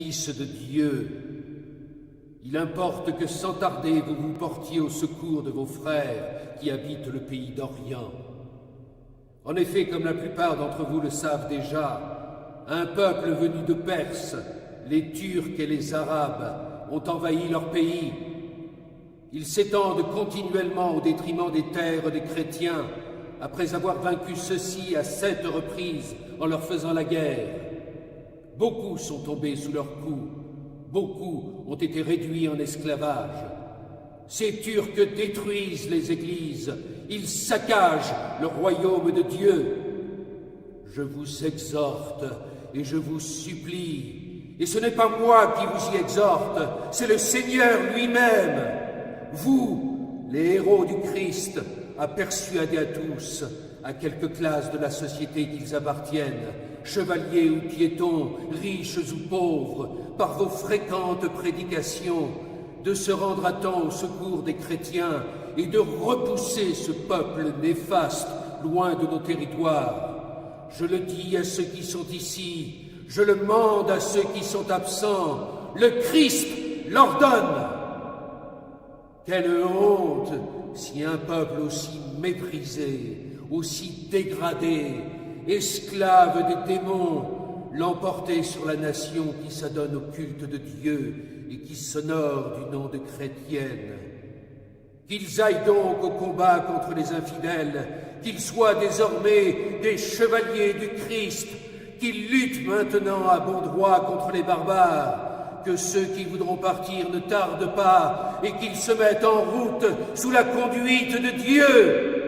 Fils de Dieu, il importe que sans tarder vous vous portiez au secours de vos frères qui habitent le pays d'Orient. En effet, comme la plupart d'entre vous le savent déjà, un peuple venu de Perse, les Turcs et les Arabes, ont envahi leur pays. Ils s'étendent continuellement au détriment des terres des chrétiens, après avoir vaincu ceux-ci à 7 reprises en leur faisant la guerre. Beaucoup sont tombés sous leurs coups, beaucoup ont été réduits en esclavage. Ces Turcs détruisent les églises, ils saccagent le royaume de Dieu. Je vous exhorte et je vous supplie, et ce n'est pas moi qui vous y exhorte, c'est le Seigneur lui-même. Vous, les héros du Christ, à persuader à tous, à quelque classe de la société qu'ils appartiennent, chevaliers ou piétons, riches ou pauvres, par vos fréquentes prédications, de se rendre à temps au secours des chrétiens et de repousser ce peuple néfaste loin de nos territoires. Je le dis à ceux qui sont ici, je le mande à ceux qui sont absents, le Christ l'ordonne. Quelle honte si un peuple aussi méprisé, aussi dégradé, esclave des démons, l'emportait sur la nation qui s'adonne au culte de Dieu et qui s'honore du nom de chrétienne. Qu'ils aillent donc au combat contre les infidèles, qu'ils soient désormais des chevaliers du Christ, qu'ils luttent maintenant à bon droit contre les barbares, que ceux qui voudront partir ne tardent pas et qu'ils se mettent en route sous la conduite de Dieu.